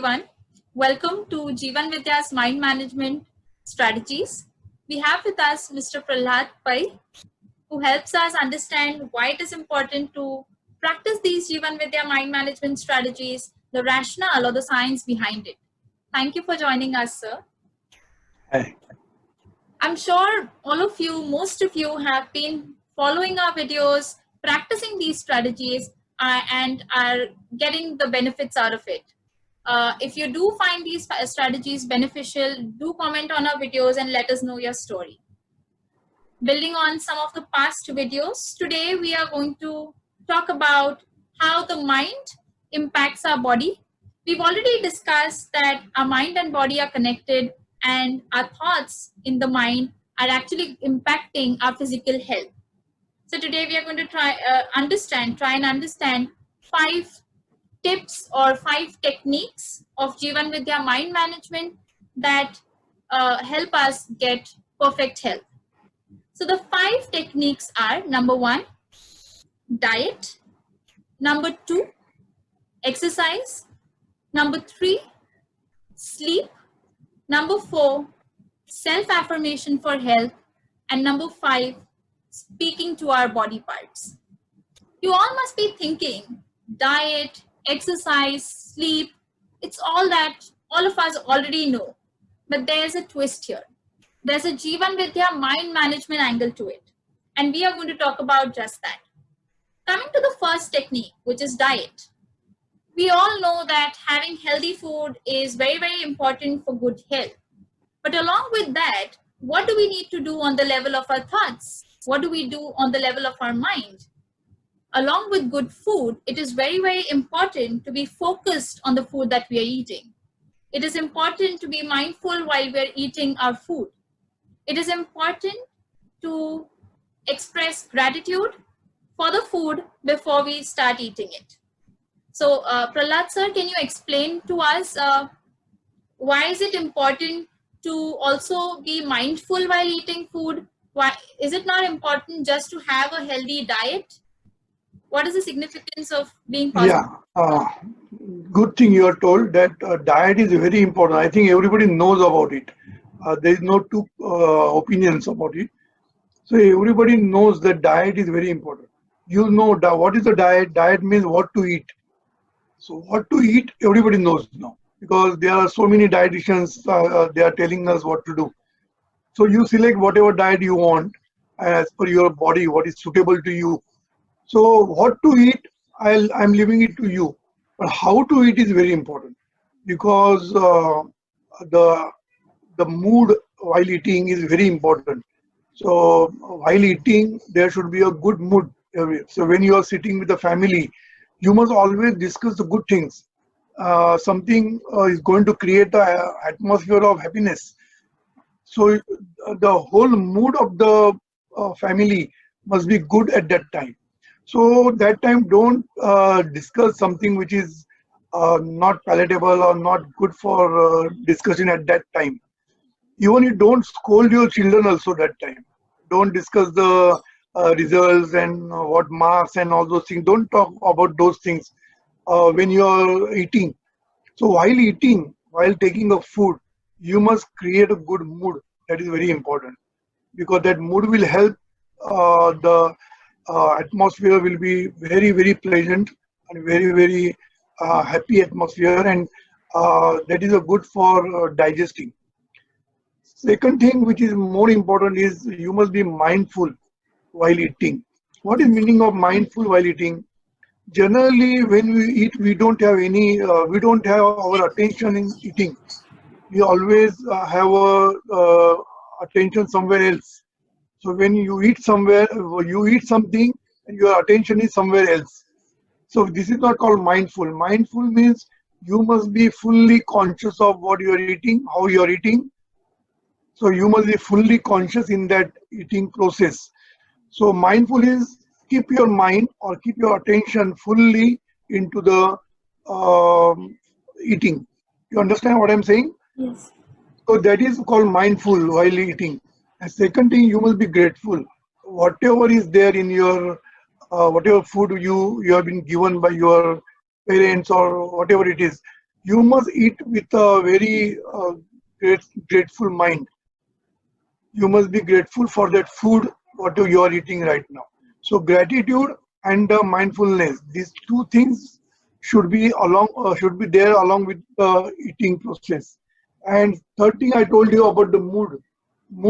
everyone. Welcome to Jeevanvidya's Mind Management Strategies. We have with us Mr. Prahlad Pai, who helps us understand why it is important to practice these Jeevanvidya Mind Management Strategies, the rationale or the science behind it. Thank you for joining us, sir. Hi. I'm sure all of you, most of you have been following our videos, practicing these strategies, and are getting the benefits out of it. If you do find these strategies beneficial, do comment on our videos and let us know your story. Building on some of the past videos, today we are going to talk about how the mind impacts our body. We've already discussed that our mind and body are connected, and our thoughts in the mind are actually impacting our physical health. So today we are going to try and understand 5 tips or 5 techniques of Jeevanvidya Mind Management that help us get perfect health. So the 5 techniques are: number 1, diet; number 2, exercise; number 3, sleep; number 4, self-affirmation for health; and number 5, speaking to our body parts. You all must be thinking, diet, exercise, sleep, it's all that all of us already know. But there's a twist here. There's a Jeevanvidya mind management angle to it. And we are going to talk about just that. Coming to the first technique, which is diet. We all know that having healthy food is very, very important for good health. But along with that, what do we need to do on the level of our thoughts? What do we do on the level of our mind? Along with good food, it is very, very important to be focused on the food that we are eating. It is important to be mindful while we are eating our food. It is important to express gratitude for the food before we start eating it. So, Prahlad sir, can you explain to us why is it important to also be mindful while eating food? Why is it not important just to have a healthy diet? What is the significance of being positive? Yeah, good thing you are told that diet is very important. I think everybody knows about it. There is no two opinions about it. So everybody knows that diet is very important. You know what is the diet? Diet means what to eat. So what to eat, everybody knows now because there are so many dietitians. They are telling us what to do. So you select whatever diet you want as per your body, what is suitable to you. So what to eat, I'm leaving it to you. But how to eat is very important because the mood while eating is very important. So while eating, there should be a good mood. So when you are sitting with the family, you must always discuss the good things. Something is going to create an atmosphere of happiness. So the whole mood of the family must be good at that time. So that time don't discuss something which is not palatable or not good for discussion at that time. Even you don't scold your children also that time. Don't discuss the results and what marks and all those things. Don't talk about those things when you are eating. So while eating, while taking a food, you must create a good mood. That is very important because that mood will help the atmosphere will be very, very pleasant and very, very happy atmosphere, and that is a good for digesting. Second thing which is more important is you must be mindful while eating. What is meaning of mindful while eating? Generally, when we eat, we don't have our attention in eating. We always have attention somewhere else. So when you eat somewhere, you eat something and your attention is somewhere else. So this is not called mindful. Mindful means you must be fully conscious of what you are eating, how you are eating. So you must be fully conscious in that eating process. So mindful is keep your mind or keep your attention fully into the eating. You understand what I'm saying? Yes. So that is called mindful while eating. And second thing, you must be grateful. Whatever is there in your, whatever food you have been given by your parents or whatever it is, you must eat with a very grateful mind. You must be grateful for that food what you are eating right now. So gratitude and mindfulness, these two things should be there along with the eating process. And third thing I told you about the mood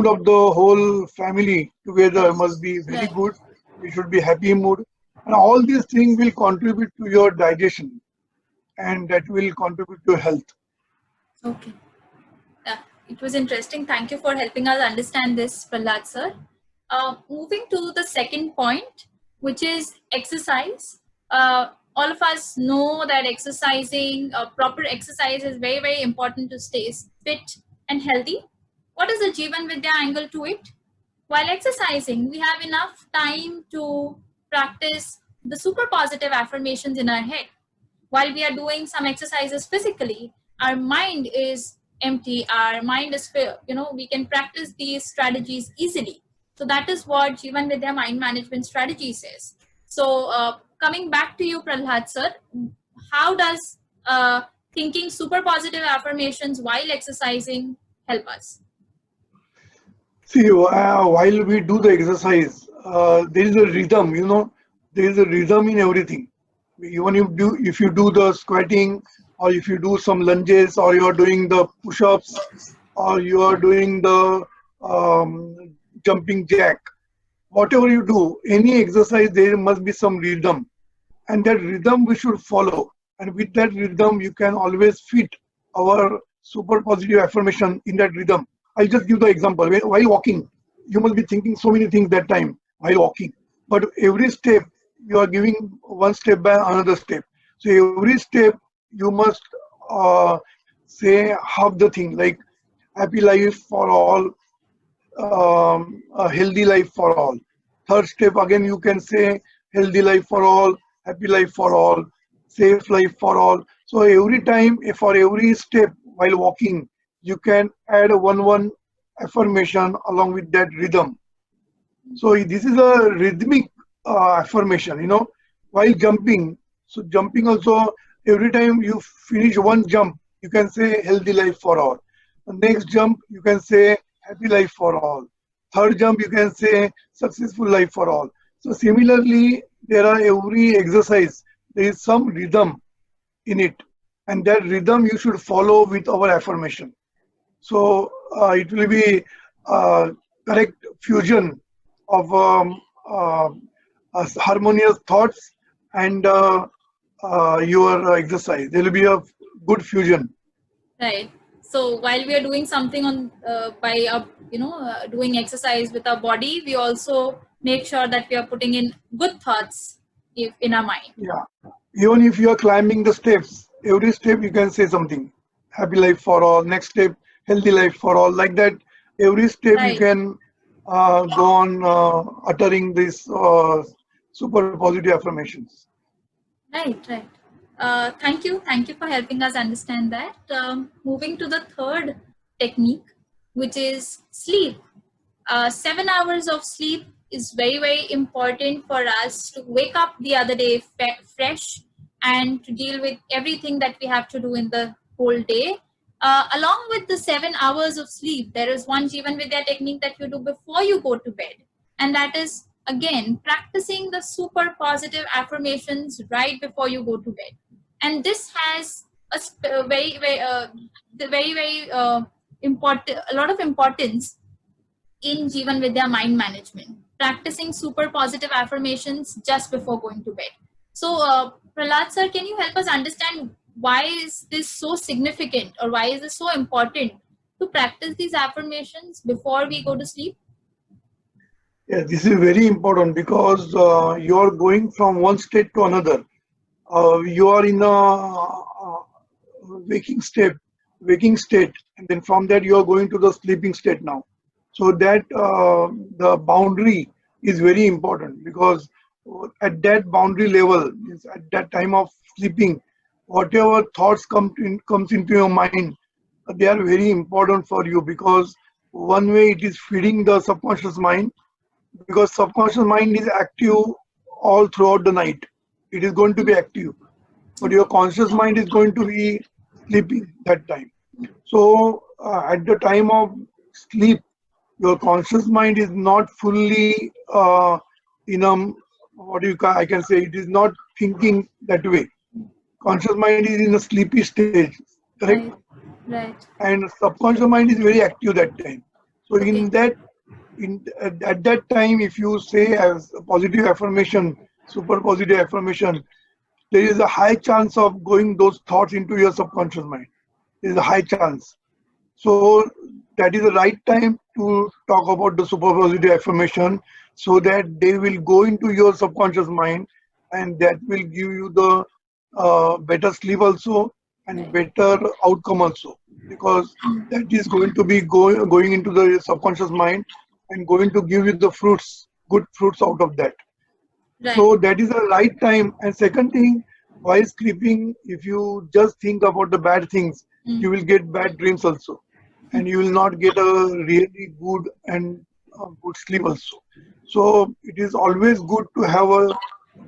of the whole family together Right. must be very Right. good. We should be happy mood, and all these things will contribute to your digestion, and that will contribute to health. Okay. Yeah, it was interesting. Thank you for helping us understand this, Prahlad sir. Moving to the second point, which is exercise. All of us know that exercising, proper exercise is very, very important to stay fit and healthy. What is the Jeevan Vidya angle to it? While exercising, we have enough time to practice the super positive affirmations in our head. While we are doing some exercises physically, our mind is empty, our mind is we can practice these strategies easily. So that is what Jeevan Vidya Mind Management strategy says. So coming back to you, Prahlad sir, how does thinking super positive affirmations while exercising help us? See, while we do the exercise, there is a rhythm. There is a rhythm in everything. Even if you do the squatting, or if you do some lunges, or you are doing the push-ups, or you are doing the jumping jack, whatever you do, any exercise, there must be some rhythm, and that rhythm we should follow. And with that rhythm, you can always fit our super positive affirmation in that rhythm. I'll just give the example. While walking, you must be thinking so many things that time while walking. But every step, you are giving one step by another step. So every step, you must uh, say half the thing, like happy life for all, a healthy life for all. Third step, again, you can say healthy life for all, happy life for all, safe life for all. So every time, for every step while walking, you can add one affirmation along with that rhythm. So this is a rhythmic affirmation, while jumping. So jumping also, every time you finish one jump, you can say healthy life for all. The next jump, you can say happy life for all. Third jump, you can say successful life for all. So similarly, there are every exercise, there is some rhythm in it. And that rhythm you should follow with our affirmation. So it will be correct fusion of harmonious thoughts and your exercise. There will be a good fusion. Right. So while we are doing something on by doing exercise with our body, we also make sure that we are putting in good thoughts in our mind. Yeah. Even if you are climbing the steps, every step you can say something. Happy life for all. Next step, healthy life for all. Like that, every step you Right. can go on uttering these super positive affirmations. Right. Right. Thank you. Thank you for helping us understand that. Moving to the third technique, which is sleep. 7 hours of sleep is very, very important for us to wake up the other day fresh and to deal with everything that we have to do in the whole day. Along with the 7 hours of sleep, there is one Jeevan Vidya technique that you do before you go to bed, and that is again practicing the super positive affirmations right before you go to bed. And this has a very, very, important, a lot of importance in Jeevan Vidya Mind Management, practicing super positive affirmations just before going to bed. So, Prahlad sir, can you help us understand why is this so significant, or why is this so important to practice these affirmations before we go to sleep? Yeah, this is very important because you are going from one state to another. You are in a waking state, waking state, and then from that you are going to the sleeping state now. So that the boundary is very important because at that boundary level, means at that time of sleeping, whatever thoughts comes into your mind, they are very important for you because one way it is feeding the subconscious mind, because subconscious mind is active all throughout the night. It is going to be active, but your conscious mind is going to be sleeping that time. So at the time of sleep, your conscious mind is not fully in a I can say it is not thinking that way. Conscious mind is in a sleepy stage, correct? Right. Right. And subconscious mind is very active that time. So Okay. in that, at that time, if you say as a positive affirmation, super positive affirmation, there is a high chance of going those thoughts into your subconscious mind. There is a high chance. So that is the right time to talk about the super positive affirmation, so that they will go into your subconscious mind, and that will give you the better sleep also, and Right. better outcome also, because that is going to be going into the subconscious mind and going to give you the fruits, good fruits out of that. Right. So that is the right time. And second thing, while sleeping, if you just think about the bad things, Mm. you will get bad dreams also, and you will not get a really good and good sleep also. So it is always good to have a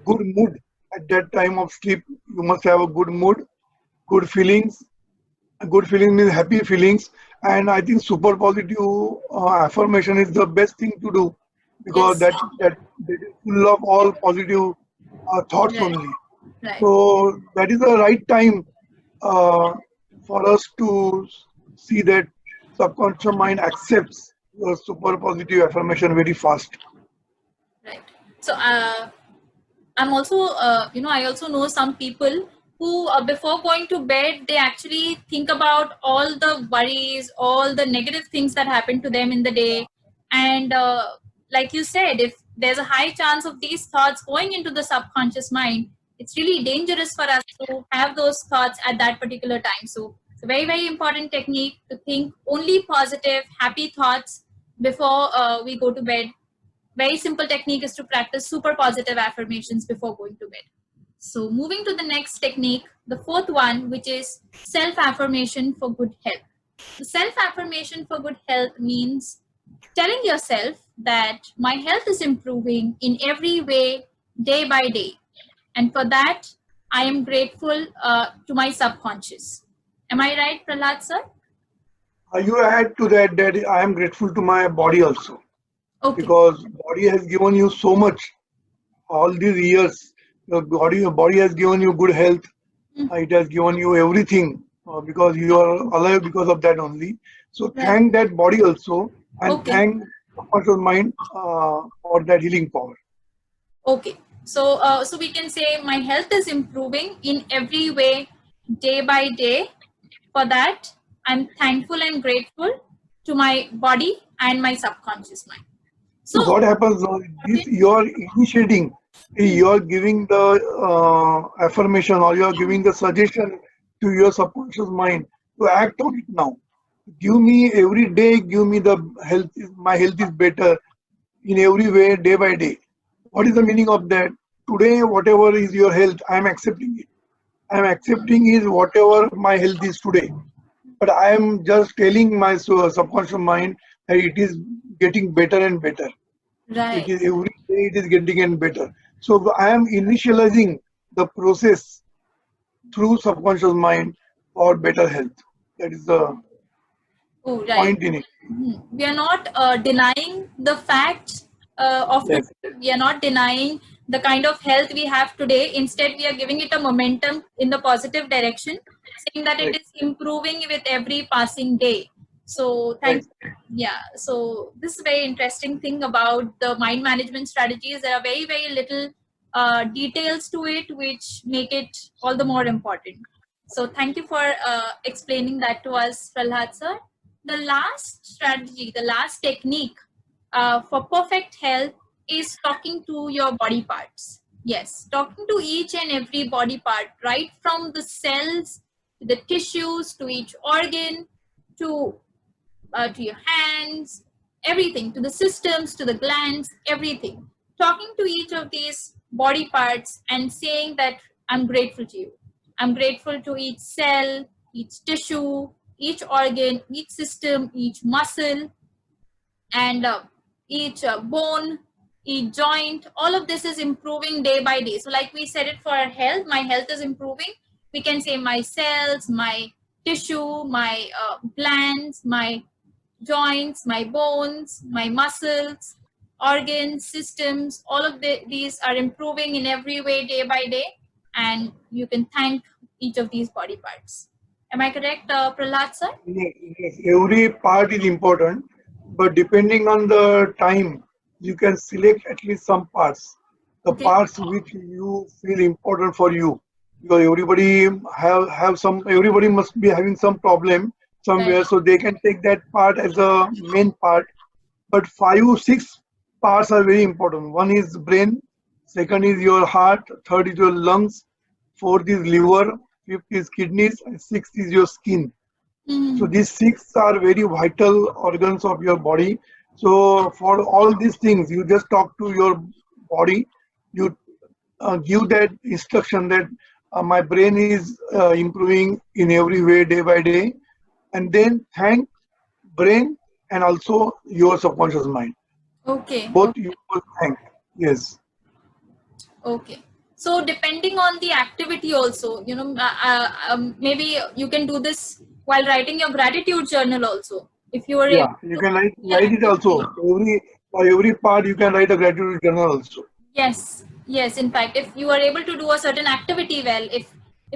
good mood at that time of sleep. You must have a good mood, good feelings. Good feeling means happy feelings, and I think super positive affirmation is the best thing to do, because Yes. that is full of all positive thoughts Right. only. Right. So that is the right time uh, for us to see that subconscious mind accepts your super positive affirmation very fast. Right. So I'm also, I also know some people who, before going to bed, they actually think about all the worries, all the negative things that happen to them in the day. And like you said, if there's a high chance of these thoughts going into the subconscious mind, it's really dangerous for us to have those thoughts at that particular time. So it's a very, very important technique to think only positive, happy thoughts before we go to bed. Very simple technique is to practice super positive affirmations before going to bed. So moving to the next technique, the fourth one, which is self-affirmation for good health. The self-affirmation for good health means telling yourself that my health is improving in every way, day by day. And for that, I am grateful to my subconscious. Am I right, Prahlad sir? You add to that that I am grateful to my body also, Okay. because body has given you so much all these years. Your body has given you good health. Mm. It has given you everything, because you are alive because of that only. So Right. thank that body also, and Okay. thank subconscious mind for that healing power. Okay, so so we can say my health is improving in every way, day by day. For that, I'm thankful and grateful to my body and my subconscious mind. So So, what happens now? This you are initiating, you are giving the affirmation, or you are giving the suggestion to your subconscious mind to act on it now. Give me every day. Give me the health. My health is better in every way, day by day. What is the meaning of that? Today, whatever is your health, I am accepting it. I am accepting is whatever my health is today. But I am just telling my subconscious mind that it is getting better and better. It right. is every day it is getting and better. So I am initializing the process through subconscious mind for better health. That is the Oh, right. point in it. We are not denying the fact of Yes. today. We are not denying the kind of health we have today. Instead, we are giving it a momentum in the positive direction, saying that it Right. is improving with every passing day. So, Right. thank yeah. So, this is a very interesting thing about the mind management strategies. There are very, very little details to it, which make it all the more important. So, thank you for explaining that to us, Prahlad sir. The last strategy, the last technique for perfect health is talking to your body parts. Yes, talking to each and every body part, right from the cells to the tissues to each organ to to your hands, everything, to the systems, to the glands, everything. Talking to each of these body parts and saying that I'm grateful to you. I'm grateful to each cell, each tissue, each organ, each system, each muscle, and each bone, each joint. All of this is improving day by day. So, like we said it for our health, my health is improving. We can say my cells, my tissue, my glands, my joints, my bones, my muscles, organs, systems, all of these are improving in every way day by day, and you can thank each of these body parts. Am I correct, Prahlad sir? Yes, yes, every part is important, but depending on the time, you can select at least some parts, the Okay. parts which you feel important for you. Because everybody have some, everybody must be having some problem Right. somewhere, so they can take that part as a main part. But five, six parts are very important. One is brain, second is your heart, third is your lungs, fourth is liver, fifth is kidneys, and sixth is your skin. So Mhm. these six are very vital organs of your body. So for all these things, you just talk to your body. You give that instruction that my brain is improving in every way day by day, and then thank brain and also your subconscious mind. Okay. Both Okay. you will thank. Yes. Okay. So depending on the activity also, maybe you can do this while writing your gratitude journal also. If you are able Yeah. You to can write it actively. also. For every part, you can write a gratitude journal also. Yes, yes. In fact, if you are able to do a certain activity well, if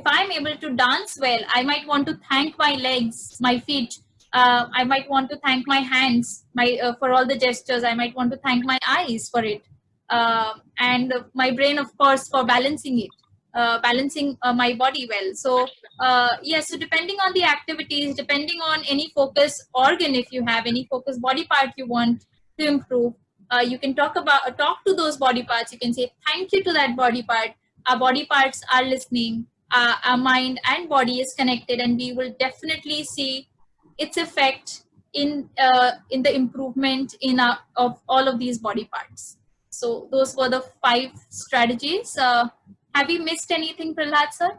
I'm able to dance well, I might want to thank my legs, my feet. I might want to thank my hands, my for all the gestures. I might want to thank my eyes for it, and my brain, of course, for balancing it, balancing my body well. So yes. So depending on the activities, depending on any focus organ, if you have any focus body part you want to improve, you can talk to those body parts. You can say thank you to that body part. Our body parts are listening. Our mind and body is connected, and we will definitely see its effect in the improvement of all of these body parts. So those were the 5 strategies. Have we missed anything, Prahlad sir?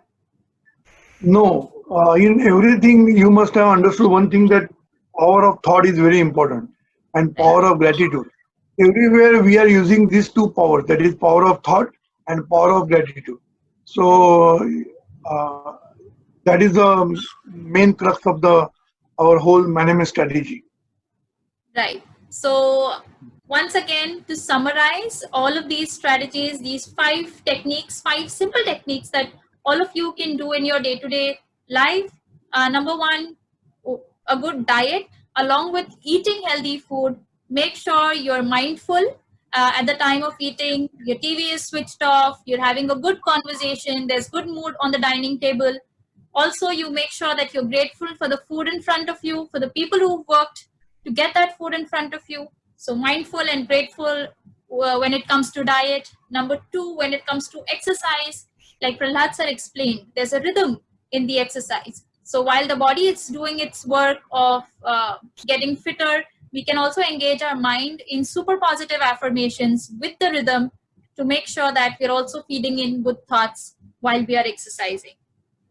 No, in everything you must have understood one thing, that power of thought is very important and Right. power of gratitude. Everywhere we are using these two powers, that is power of thought and power of gratitude. Right. So uh, that is the main crux of the our whole management strategy. Right. So, once again, to summarize all of these strategies, these 5 techniques, 5 simple techniques that all of you can do in your day to day life. Number one, a good diet, along with eating healthy food. Make sure you're mindful at the time of eating. Your TV is switched off. You're having a good conversation. There's good mood on the dining table. Also, you make sure that you're grateful for the food in front of you, for the people who worked to get that food in front of you. So mindful and grateful when it comes to diet. Number two, when it comes to exercise, like Prahlad sir explained, there's a rhythm in the exercise. So while the body is doing its work of getting fitter, we can also engage our mind in super positive affirmations with the rhythm to make sure that we're also feeding in good thoughts while we are exercising.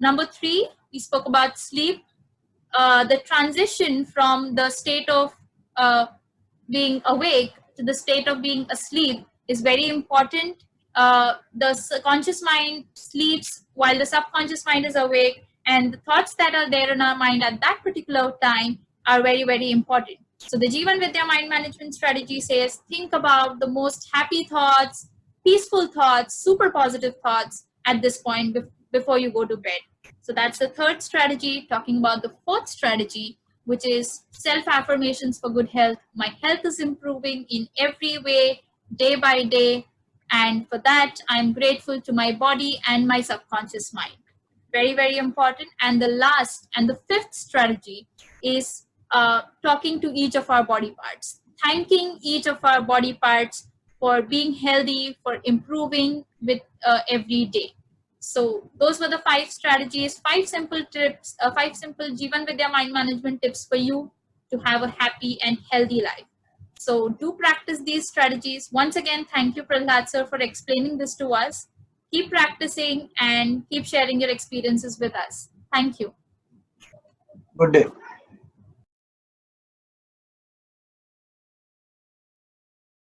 Number three, we spoke about sleep. The transition from the state of uh, being awake to the state of being asleep is very important. The conscious mind sleeps while the subconscious mind is awake, and the thoughts that are there in our mind at that particular time are very, very important. So, the Jeevanvidya Mind Management strategy says think about the most happy thoughts, peaceful thoughts, super positive thoughts at this point before you go to bed. So that's the third strategy. Talking about the fourth strategy, which is self affirmations for good health. My health is improving in every way, day by day. And for that, I'm grateful to my body and my subconscious mind. Very, very important. And the last and the fifth strategy is talking to each of our body parts, thanking each of our body parts for being healthy, for improving with every day. So those were the 5 strategies, 5 simple tips, 5 simple Jeevanvidya mind management tips for you to have a happy and healthy life. So do practice these strategies. Once again, thank you, Prahlad sir, for explaining this to us. Keep practicing and keep sharing your experiences with us. Thank you. Good day.